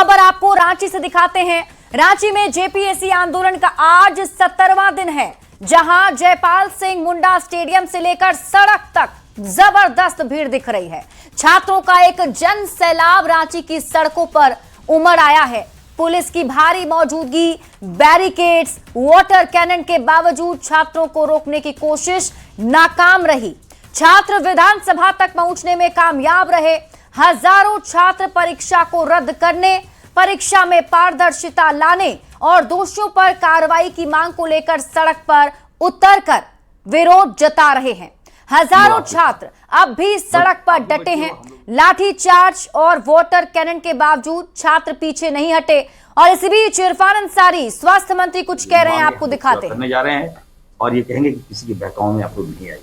खबर आपको रांची से दिखाते हैं। रांची में जेपीएससी आंदोलन का आज 70वां दिन है, जहां जयपाल सिंह मुंडा स्टेडियम से लेकर सड़क तक जबरदस्त भीड़ दिख रही है। छात्रों का एक जन सैलाब रांची की सड़कों पर उमड़ आया है। पुलिस की भारी मौजूदगी, बैरिकेड्स, वाटर कैनन के बावजूद छात्रों को रोकने की कोशिश नाकाम रही। छात्र विधानसभा तक पहुंचने में कामयाब रहे। हजारों छात्र परीक्षा को रद्द करने, परीक्षा में पारदर्शिता लाने और दोषियों पर कार्रवाई की मांग को लेकर सड़क पर उतरकर विरोध जता रहे हैं। हजारों छात्र अब भी सड़क पर डटे हैं। लाठीचार्ज और वाटर कैनन के बावजूद छात्र पीछे नहीं हटे। और इसी बीच इरफान अंसारी स्वास्थ्य मंत्री कुछ कह रहे हैं, आपको दिखाते हैं। करने जा रहे हैं और ये कहेंगे कि किसी के बहकावे में आपको नहीं आई।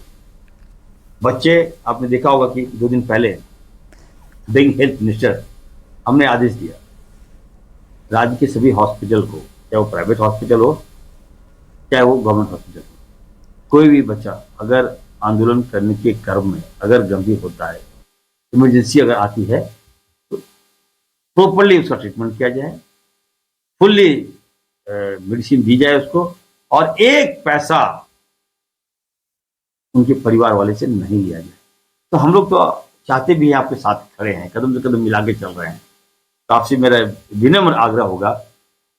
बच्चे, आपने देखा होगा कि 2 दिन पहले बीइंग हेल्थ मिनिस्टर हमने आदेश दिया राज्य के सभी हॉस्पिटल को, चाहे वो प्राइवेट हॉस्पिटल हो चाहे वो गवर्नमेंट हॉस्पिटल हो, कोई भी बच्चा अगर आंदोलन करने के क्रम में अगर गंभीर होता है, इमरजेंसी अगर आती है, तो प्रॉपरली उसका ट्रीटमेंट किया जाए, फुल्ली मेडिसिन दी जाए उसको, और 1 पैसा उनके परिवार वाले से नहीं लिया जाए। तो हम लोग तो चाहते भी हैं, आपके साथ खड़े हैं, कदम से कदम मिला के चल रहे हैं। तो आपसे मेरा विनम्र आग्रह होगा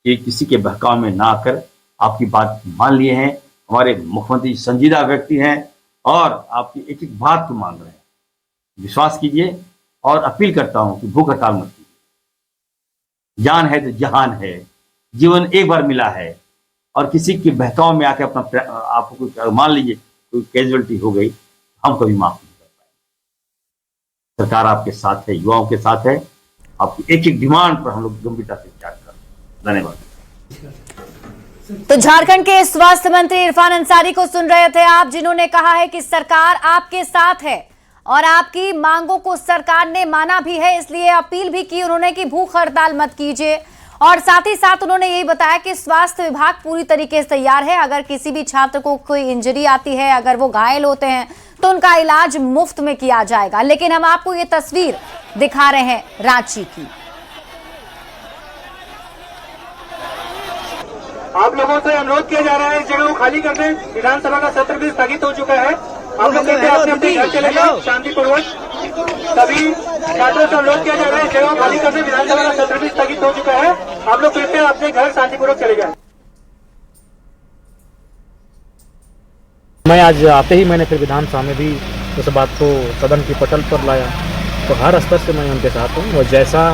कि किसी के बहकाव में ना आकर आपकी बात मान लिए हैं। हमारे मुख्यमंत्री संजीदा व्यक्ति हैं और आपकी एक एक बात को मान रहे हैं। विश्वास कीजिए और अपील करता हूं कि भूख हड़ताल मत कीजिए। जान है तो जहान है, जीवन एक बार मिला है और किसी के बहकाव में आकर अपना आपको मान लीजिए कोई कैजुअलिटी हो गई, हम कभी माफ नहीं कर पाएंगे। सरकार आपके साथ है, युवाओं के साथ है। आपकी एक एक डिमांड पर हम लोग गंभीरता से विचार कर रहे हैं। धन्यवाद। तो झारखंड के स्वास्थ्य मंत्री इरफान अंसारी को सुन रहे थे आप, जिन्होंने कहा है कि सरकार आपके साथ है और आपकी मांगों को सरकार ने माना भी है। इसलिए अपील भी की उन्होंने कि भूख हड़ताल मत कीजिए। और साथ ही साथ उन्होंने यही बताया कि स्वास्थ्य विभाग पूरी तरीके से तैयार है। अगर किसी भी छात्र को कोई इंजरी आती है, अगर वो घायल होते हैं, तो उनका इलाज मुफ्त में किया जाएगा। लेकिन हम आपको ये तस्वीर दिखा रहे हैं रांची की। आप लोगों से अनुरोध किया जा रहा है, इस जगह को खाली कर दें। विधानसभा का सत्र भी स्थगित हो चुका है। आप लोग कहते हैं अपने अपने घर चले जाए शांतिपूर्वक। सभी छात्रों से अनुरोध किया जा रहा है, इस जगह को खाली कर दें। विधानसभा का सत्र भी स्थगित हो चुका है। आप लोग कहते हैं अपने घर शांतिपूर्वक चले जाए। मैं आज आते ही मैंने फिर विधानसभा में भी उस बात को सदन की पटल पर लाया। तो हर स्तर से मैं उनके साथ हूँ और जैसा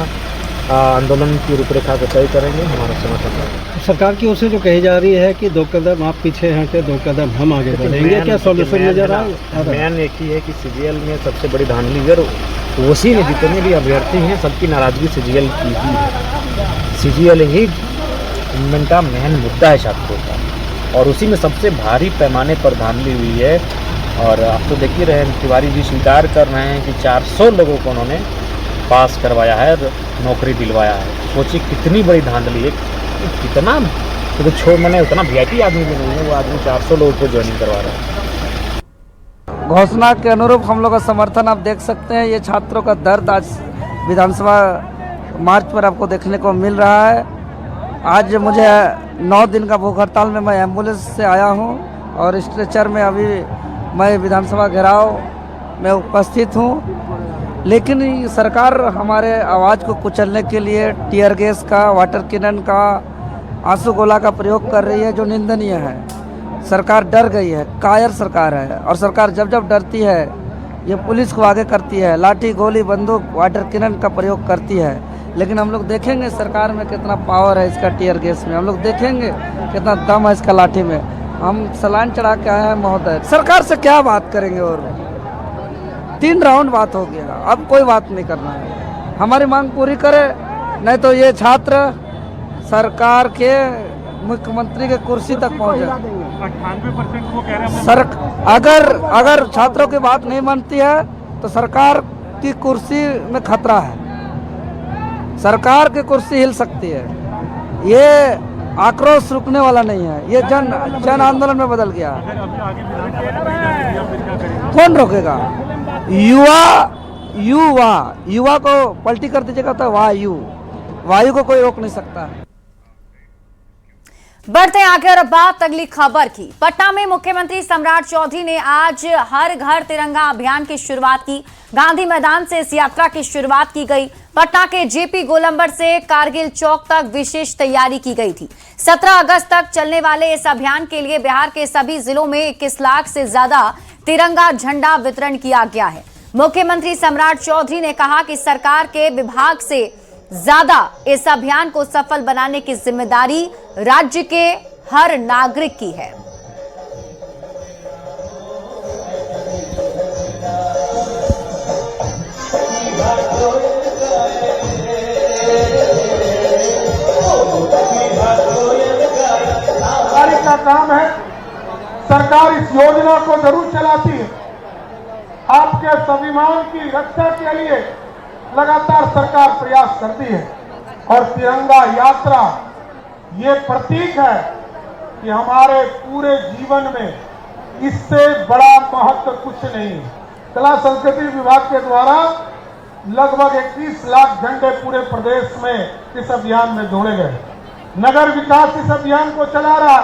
आंदोलन की रूपरेखा को तय करेंगे, हमारा समर्थन है। सरकार की ओर से जो कही जा रही है कि 2 कदम आप पीछे हटे, 2 कदम हम आगे बढ़ेंगे, क्या सॉल्यूशन नजर आ रहा है? मेन एक ही है कि सीजीएल में सबसे बड़ी धांधली अगर उसी ने जितने भी अभ्यर्थी हैं, सबकी नाराजगी सीजीएल की ही है। सीजीएल ही इनका मेन मुद्दा है छात्रों का, और उसी में सबसे भारी पैमाने पर धांधली हुई है। और आप तो देख ही रहे हैं, तिवारी जी स्वीकार कर रहे हैं कि 400 लोगों को उन्होंने पास करवाया है, नौकरी दिलवाया है। सोचिए कितनी बड़ी धांधली है, कितना तो छोड़, मैंने उतना वीआईपी आदमी भी नहीं है, वो आदमी 400 लोगों को ज्वाइनिंग करवा रहा है। घोषणा के अनुरूप हम लोग का समर्थन आप देख सकते हैं। ये छात्रों का दर्द आज विधानसभा मार्च पर आपको देखने को मिल रहा है। आज मुझे 9 दिन का भूख हड़ताल में मैं एम्बुलेंस से आया हूँ और स्ट्रेचर में अभी मैं विधानसभा घेराव में उपस्थित हूँ। लेकिन सरकार हमारे आवाज़ को कुचलने के लिए टीयर गैस का, वाटर कैनन का, आंसू गोला का प्रयोग कर रही है, जो निंदनीय है। सरकार डर गई है, कायर सरकार है। और सरकार जब जब डरती है, ये पुलिस को आगे करती है, लाठी, गोली, बंदूक, वाटर कैनन का प्रयोग करती है। लेकिन हम लोग देखेंगे सरकार में कितना पावर है इसका टीयर गैस में, हम लोग देखेंगे कितना दम है इसका लाठी में। हम सलाइन चढ़ा के आए हैं महोदय। सरकार से क्या बात करेंगे? और 3 राउंड बात हो गया, अब कोई बात नहीं करना है। हमारी मांग पूरी करे, नहीं तो ये छात्र सरकार के मुख्यमंत्री के कुर्सी तक पहुंच जाए। 98% वो कह रहे हैं अगर छात्रों की बात नहीं मानती है तो सरकार की कुर्सी में खतरा है। सरकार की कुर्सी हिल सकती है। ये आक्रोश रुकने वाला नहीं है, ये जन आंदोलन में बदल गया। कौन रोकेगा? युवा को पलटी कर दीजिएगा तो वाह यू वायु को कोई रोक नहीं सकता। बढ़ते आगे और बात अगली खबर की। पटना में मुख्यमंत्री सम्राट चौधरी ने आज हर घर तिरंगा अभियान की शुरुआत की। गांधी मैदान से इस यात्रा की शुरुआत की गई। पटना के जेपी गोलंबर से कारगिल चौक तक विशेष तैयारी की गई थी। 17 अगस्त तक चलने वाले इस अभियान के लिए बिहार के सभी जिलों में 21 लाख से ज्यादा तिरंगा झंडा वितरण किया गया है। मुख्यमंत्री सम्राट चौधरी ने कहा कि सरकार के विभाग से ज्यादा इस अभियान को सफल बनाने की जिम्मेदारी राज्य के हर नागरिक की है। सरकार का काम है, सरकार इस योजना को जरूर चलाती है। आपके स्वाभिमान की रक्षा के लिए लगातार सरकार प्रयास करती है और तिरंगा यात्रा ये प्रतीक है कि हमारे पूरे जीवन में इससे बड़ा महत्व कुछ नहीं है। कला संस्कृति विभाग के द्वारा लगभग 21 लाख झंडे पूरे प्रदेश में इस अभियान में जोड़े गए। नगर विकास इस अभियान को चला रहा,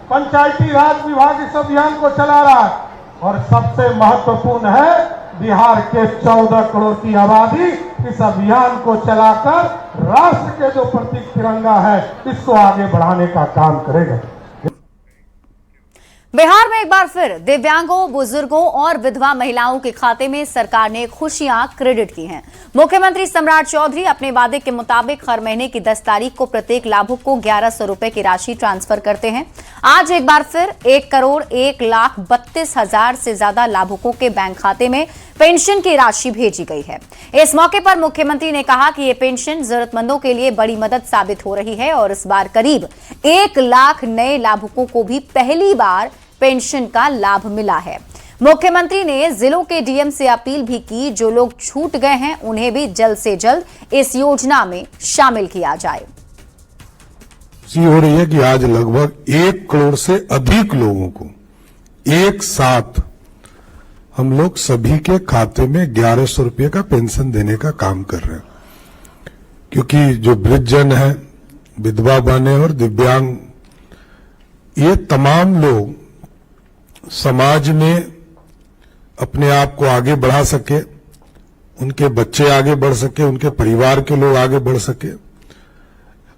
पंचायती राज विभाग इस अभियान को चला रहा और सबसे महत्वपूर्ण है बिहार के 14 करोड़ की आबादी इस अभियान को चलाकर राष्ट्र के जो प्रतीक तिरंगा है इसको आगे बढ़ाने का काम करेगा। बिहार में एक बार फिर दिव्यांगों, बुजुर्गों और विधवा महिलाओं के खाते में सरकार ने खुशियां क्रेडिट की हैं। मुख्यमंत्री सम्राट चौधरी अपने वादे के मुताबिक हर महीने की 10 तारीख को प्रत्येक लाभुक को 1100 रुपए की राशि ट्रांसफर करते हैं। आज एक बार फिर 1,01,32,000 से ज्यादा लाभुकों के बैंक खाते में पेंशन की राशि भेजी गई है। इस मौके पर मुख्यमंत्री ने कहा कि ये पेंशन जरूरतमंदों के लिए बड़ी मदद साबित हो रही है और इस बार करीब 1 लाख नए लाभुकों को भी पहली बार पेंशन का लाभ मिला है। मुख्यमंत्री ने जिलों के डीएम से अपील भी की, जो लोग छूट गए हैं उन्हें भी जल्द से जल्द इस योजना में शामिल किया जाए। हो रही है कि आज लगभग 1 करोड़ से अधिक लोगों को एक साथ हम लोग सभी के खाते में 1100 रुपये का पेंशन देने का काम कर रहे हैं, क्योंकि जो वृद्धजन है, विधवा बने और दिव्यांग, ये तमाम लोग समाज में अपने आप को आगे बढ़ा सके, उनके बच्चे आगे बढ़ सके, उनके परिवार के लोग आगे बढ़ सके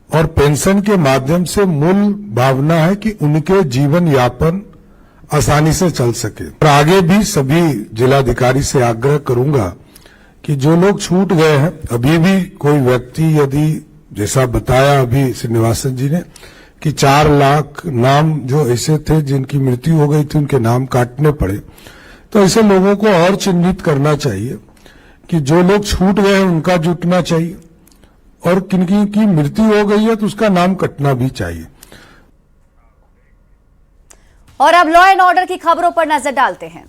और पेंशन के माध्यम से मूल भावना है कि उनके जीवन यापन आसानी से चल सके। और आगे भी सभी जिलाधिकारी से आग्रह करूंगा कि जो लोग छूट गए हैं, अभी भी कोई व्यक्ति यदि जैसा बताया अभी श्रीनिवासन जी ने कि 4 लाख नाम जो ऐसे थे जिनकी मृत्यु हो गई थी, उनके नाम काटने पड़े, तो ऐसे लोगों को और चिन्हित करना चाहिए कि जो लोग छूट गए हैं उनका जुटना चाहिए और किनकी की मृत्यु हो गई है तो उसका नाम कटना भी चाहिए। और अब लॉ एंड ऑर्डर की खबरों पर नजर डालते हैं।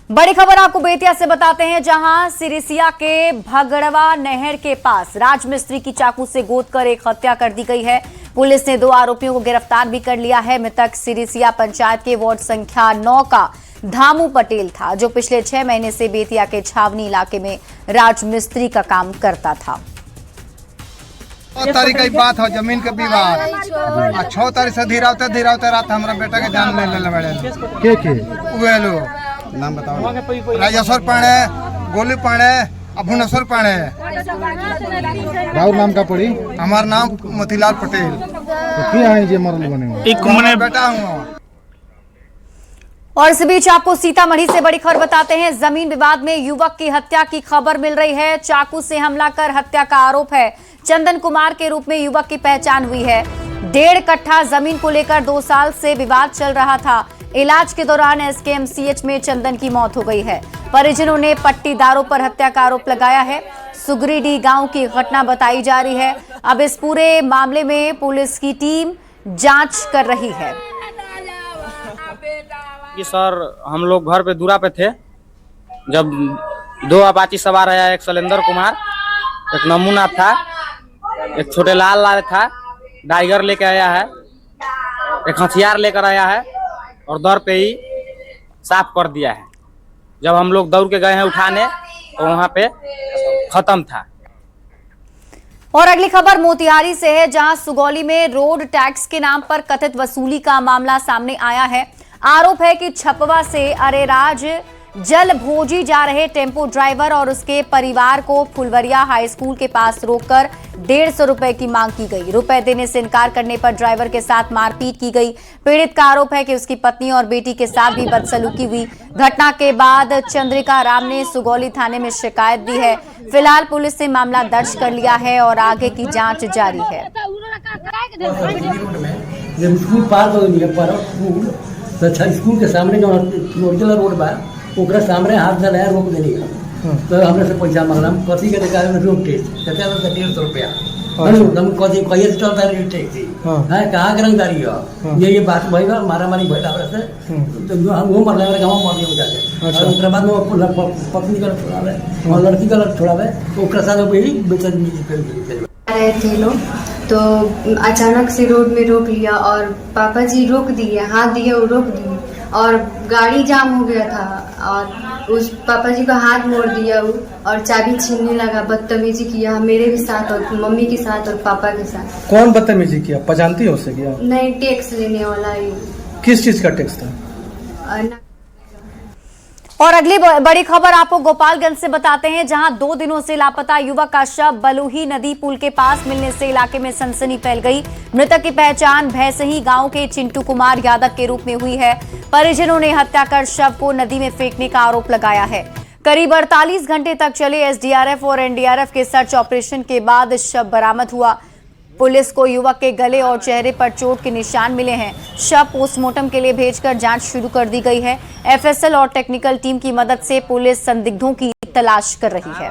बड़ी खबर आपको बेतिया से बताते हैं, जहां सिरिसिया के भगड़वा नहर के पास राजमिस्त्री की चाकू से गोदकर एक हत्या कर दी गई है। पुलिस ने 2 आरोपियों को गिरफ्तार भी कर लिया है। मृतक सिरिसिया पंचायत के वार्ड संख्या 9 का धामू पटेल था, जो पिछले 6 महीने से बेतिया के छावनी इलाके में राजमिस्त्री का काम करता था। 6 तारीख की बात है, जमीन के विवाद। 6 तारीख से धीरावते रात हमारा बेटा के जान ले बड़े के लोग नाम बताओ। राजेश्वर पाणे, गोली पाणे, अभुनेश्वर पाणे। राहुल नाम का पड़ी? हमारा नाम मोतीलाल पटेल। तो क्या है जे मरल बने? एक कुमने बेटा हूँ। और इस बीच आपको सीतामढ़ी से बड़ी खबर बताते हैं। जमीन विवाद में युवक की हत्या की खबर मिल रही है। चाकू से हमला कर हत्या का आरोप है। चंदन कुमार के रूप में युवक की पहचान हुई है। 1.5 कट्ठा जमीन को लेकर 2 साल से विवाद चल रहा था। इलाज के दौरान एसकेएमसीएच में चंदन की मौत हो गई है। परिजनों ने पट्टीदारों पर हत्या का आरोप लगाया है। सुगरीडी गांव की घटना बताई जा रही है। अब इस पूरे मामले में पुलिस की टीम जांच कर रही है। कि सर, हम लोग घर पे दूरा पे थे, जब 2 अपाची सवार आया, एक शैलेंद्र कुमार, एक नमूना था, एक छोटे लाल था, टाइगर लेके आया है, एक हथियार लेकर आया है और दर पे ही साफ कर दिया है। जब हम लोग दौड़ के गए हैं उठाने तो वहाँ पे खत्म था। और अगली खबर मोतिहारी से है, जहां सुगौली में रोड टैक्स के नाम पर कथित वसूली का मामला सामने आया है। आरोप है कि छपवा से अरेराज जल भोजी जा रहे टेम्पो ड्राइवर और उसके परिवार को फुलवरिया हाई स्कूल के पास रोककर 150 रुपए की मांग की गई। रुपए देने से इनकार करने पर ड्राइवर के साथ मारपीट की गई। पीड़ित का आरोप है कि उसकी पत्नी और बेटी के साथ भी बदसलूकी हुई। घटना के बाद चंद्रिका राम ने सुगौली थाने में शिकायत दी है। फिलहाल पुलिस ने मामला दर्ज कर लिया है और आगे की जांच जारी है। जब स्कूल पार हो स्कूल के सामने जो रोड बा ओकरा सामने हाथ से नया रोक देने का तो हमने से पैसा मांगला कथी के देखा रोड टैक्स कहते हैं 150 रुपया हम कथी कहिए चलता है टैक्स है कहाँ के रंगदारी है ये बात भाई मारा मारी भइल हमरा से तो जो हम वो मरले वाले गांव मर गए जाके और ओकरा बाद में पत्नी का छोड़ावे और लड़की का छोड़ावे तो ओकरा साथ वही बेचैनी कर रहे थे लोग तो अचानक से रोड में रोक लिया और पापा जी रोक दिए, हाथ दिए और रोक दिए और गाड़ी जाम हो गया था और उस पापा जी का हाथ मोड़ दिया और चाबी छीनने लगा। बदतमीजी किया मेरे भी साथ और मम्मी के साथ और पापा के साथ। कौन बदतमीजी किया, पहचानती हो उससे किया? नहीं, टैक्स लेने वाला ही। किस चीज का टैक्स था? और अगली बड़ी खबर आपको गोपालगंज से बताते हैं, जहां 2 दिनों से लापता युवक का शव बलूही नदी पुल के पास मिलने से इलाके में सनसनी फैल गई। मृतक की पहचान भैसही गांव के चिंटू कुमार यादव के रूप में हुई है। परिजनों ने हत्या कर शव को नदी में फेंकने का आरोप लगाया है। करीब 48 घंटे तक चले एसडीआरएफ और एनडीआरएफ के सर्च ऑपरेशन के बाद शव बरामद हुआ। पुलिस को युवक के गले और चेहरे पर चोट के निशान मिले हैं। शव पोस्टमार्टम के लिए भेजकर जांच शुरू कर दी गई है। एफएसएल और टेक्निकल टीम की मदद से पुलिस संदिग्धों की तलाश कर रही है।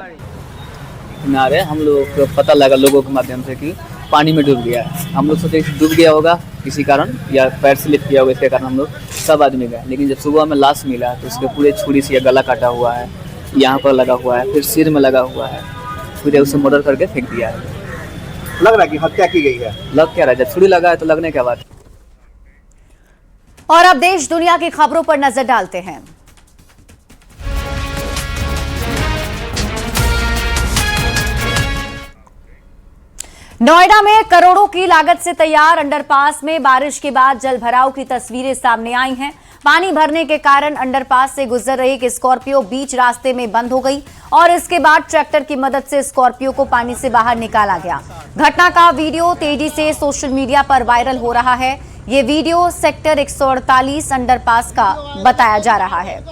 किनारे हम लोग को पता लगा लोगों के माध्यम से कि पानी में डूब गया है। हम लोग सोचे डूब गया होगा किसी कारण या पैर स्लिप किया होगा, इसके कारण हम लोग सब आदमी गए। लेकिन जब सुबह में लाश मिला तो उसके पूरे छुरी से गला काटा हुआ है, यहाँ पर लगा हुआ है, फिर सिर में लगा हुआ है, फिर उसे मर्डर करके फेंक दिया है। लग रहा है कि हत्या की गई है। लग क्या रहा है, जब छुरी लगा है तो लगने क्या बात। और अब देश दुनिया की खबरों पर नजर डालते हैं। नोएडा में करोड़ों की लागत से तैयार अंडरपास में बारिश के बाद जलभराव की तस्वीरें सामने आई हैं। पानी भरने के कारण अंडरपास से गुजर रही एक स्कॉर्पियो बीच रास्ते में बंद हो गई और इसके बाद ट्रैक्टर की मदद से स्कॉर्पियो को पानी से बाहर निकाला गया। घटना का वीडियो तेजी से सोशल मीडिया पर वायरल हो रहा है। ये वीडियो सेक्टर 148 अंडरपास का बताया जा रहा है।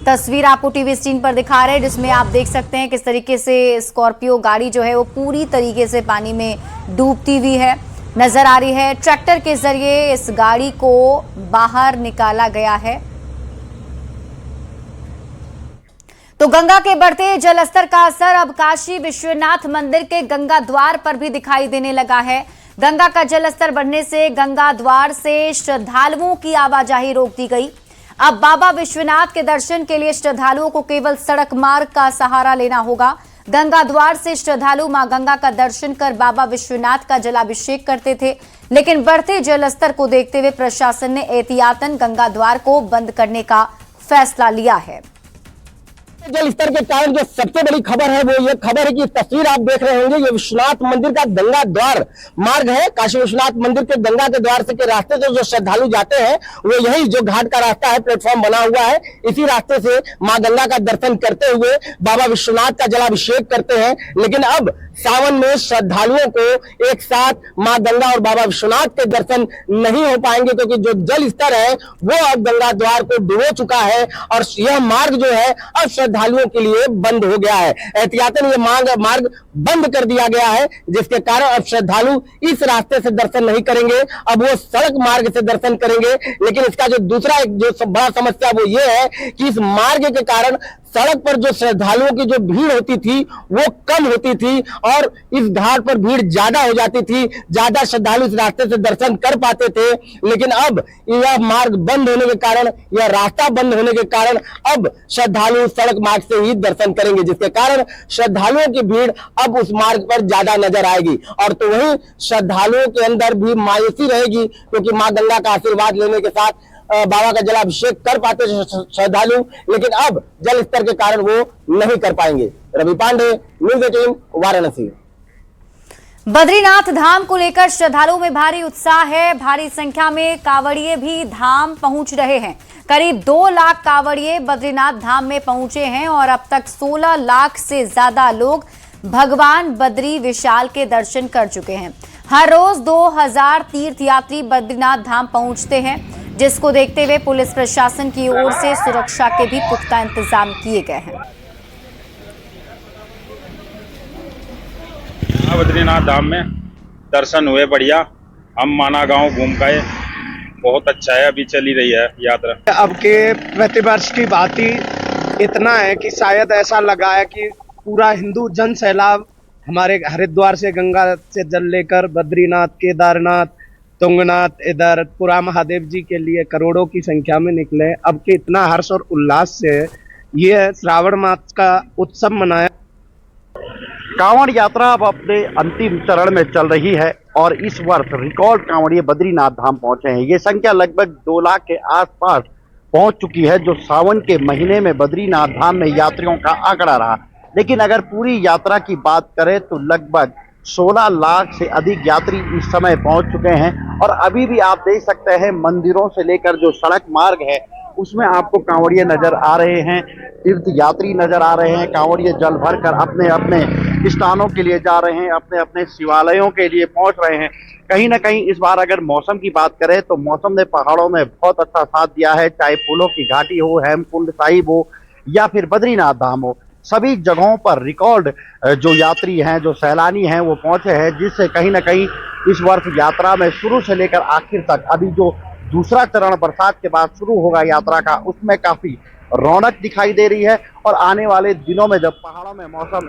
तस्वीर आपको टीवी स्क्रीन पर दिखा रहे हैं, जिसमें आप देख सकते हैं किस तरीके से स्कॉर्पियो गाड़ी जो है वो पूरी तरीके से पानी में डूबती हुई है नजर आ रही है। ट्रैक्टर के जरिए इस गाड़ी को बाहर निकाला गया है। तो गंगा के बढ़ते जलस्तर का असर अब काशी विश्वनाथ मंदिर के गंगा द्वार पर भी दिखाई देने लगा है। गंगा का जलस्तर बढ़ने से गंगा द्वार से श्रद्धालुओं की आवाजाही रोक दी गई। अब बाबा विश्वनाथ के दर्शन के लिए श्रद्धालुओं को केवल सड़क मार्ग का सहारा लेना होगा। गंगा द्वार से श्रद्धालु मां गंगा का दर्शन कर बाबा विश्वनाथ का जलाभिषेक करते थे, लेकिन बढ़ते जलस्तर को देखते हुए प्रशासन ने एहतियातन गंगा द्वार को बंद करने का फैसला लिया है। जल स्तर के कारण जो सबसे बड़ी खबर है वो ये खबर है कि तस्वीर आप देख रहे होंगे, ये विश्वनाथ मंदिर का गंगा द्वार मार्ग है। काशी विश्वनाथ मंदिर के गंगा के द्वार से के रास्ते से जो श्रद्धालु जाते हैं वो यही जो घाट का रास्ता है, प्लेटफॉर्म बना हुआ है, इसी रास्ते से मां गंगा का दर्शन करते हुए बाबा विश्वनाथ का जलाभिषेक करते हैं। लेकिन अब सावन में श्रद्धालुओं को एक साथ मां गंगा और बाबा विश्वनाथ के दर्शन नहीं हो पाएंगे, क्योंकि जो जल स्तर है वो अब गंगा द्वार को डुबो चुका है और यह मार्ग जो है अब श्रद्धालुओं के लिए बंद हो गया है। एहतियातन ये मार्ग बंद कर दिया गया है, जिसके कारण अब श्रद्धालु इस रास्ते से दर्शन नहीं करेंगे, अब वो सड़क मार्ग से दर्शन करेंगे। लेकिन इसका जो दूसरा एक जो बड़ा समस्या वो ये है कि इस मार्ग के कारण सड़क पर जो श्रद्धालुओं की जो भीड़ होती थी वो कम होती थी और इस घाट पर भीड़ ज्यादा हो जाती थी, ज्यादा श्रद्धालु इस रास्ते से दर्शन कर पाते थे। लेकिन अब यह मार्ग बंद होने के कारण, यह रास्ता बंद होने के कारण अब श्रद्धालु सड़क मार्ग से ही दर्शन करेंगे, जिसके कारण श्रद्धालुओं की भीड़ अब उस मार्ग पर ज्यादा नजर आएगी। और तो वहीं श्रद्धालुओं के अंदर भी मायूसी रहेगी, क्योंकि मां गंगा का आशीर्वाद लेने के साथ बाबा का जलाभिषेक कर पाते श्रद्धालु, लेकिन अब जल स्तर के कारण वो नहीं कर पाएंगे। रवि पांडे, न्यूज़ 18, वाराणसी। बद्रीनाथ धाम को लेकर श्रद्धालुओं में भारी उत्साह है। भारी संख्या में कांवड़िए भी धाम पहुंच रहे हैं। करीब 2 लाख कांवड़िए बद्रीनाथ धाम में पहुंचे हैं और अब तक 16 लाख से ज्यादा लोग भगवान बद्री विशाल के दर्शन कर चुके हैं। हर रोज 2000 तीर्थयात्री बद्रीनाथ धाम पहुंचते हैं, जिसको देखते हुए पुलिस प्रशासन की ओर से सुरक्षा के भी पुख्ता इंतजाम किए गए हैं। बद्रीनाथ धाम में दर्शन हुए बढ़िया। हम माना गांव घूम गए, बहुत अच्छा है। अभी चली रही है यात्रा। अब के प्रतिवर्ष की बात ही इतना है कि शायद ऐसा लगा है कि पूरा हिंदू जन सैलाब हमारे हरिद्वार से गंगा से जल लेकर बद्रीनाथ, केदारनाथ, तुंगनाथ, इधर पुरा महादेव जी के लिए करोड़ों की संख्या में निकले। अब के इतना हर्ष और उल्लास से ये श्रावण मास का उत्सव मनाया। कांवड़ यात्रा अब अपने अंतिम चरण में चल रही है और इस वर्ष रिकॉर्ड कांवड़िए बद्रीनाथ धाम पहुंचे हैं। ये संख्या लगभग 2 लाख के आसपास पहुंच चुकी है, जो सावन के महीने में बद्रीनाथ धाम में यात्रियों का आंकड़ा रहा। लेकिन अगर पूरी यात्रा की बात करें तो लगभग 16 लाख से अधिक यात्री इस समय पहुंच चुके हैं। और अभी भी आप देख सकते हैं मंदिरों से लेकर जो सड़क मार्ग है उसमें आपको कांवड़िए नजर आ रहे हैं, तीर्थ यात्री नजर आ रहे हैं। कांवड़िए जल भर कर अपने अपने स्थानों के लिए जा रहे हैं, अपने अपने शिवालयों के लिए पहुंच रहे हैं। कहीं ना कहीं इस बार अगर मौसम की बात करें तो मौसम ने पहाड़ों में बहुत अच्छा साथ दिया है। चाहे फूलों की घाटी हो, हेमकुंड साहिब हो या फिर बद्रीनाथ धाम हो, सभी जगहों पर रिकॉर्ड जो यात्री हैं, जो सैलानी हैं वो पहुंचे हैं, जिससे कहीं ना कहीं इस वर्ष यात्रा में शुरू से लेकर आखिर तक अभी जो दूसरा चरण बरसात के बाद शुरू होगा यात्रा का, उसमें काफी रौनक दिखाई दे रही है। और आने वाले दिनों में जब पहाड़ों में मौसम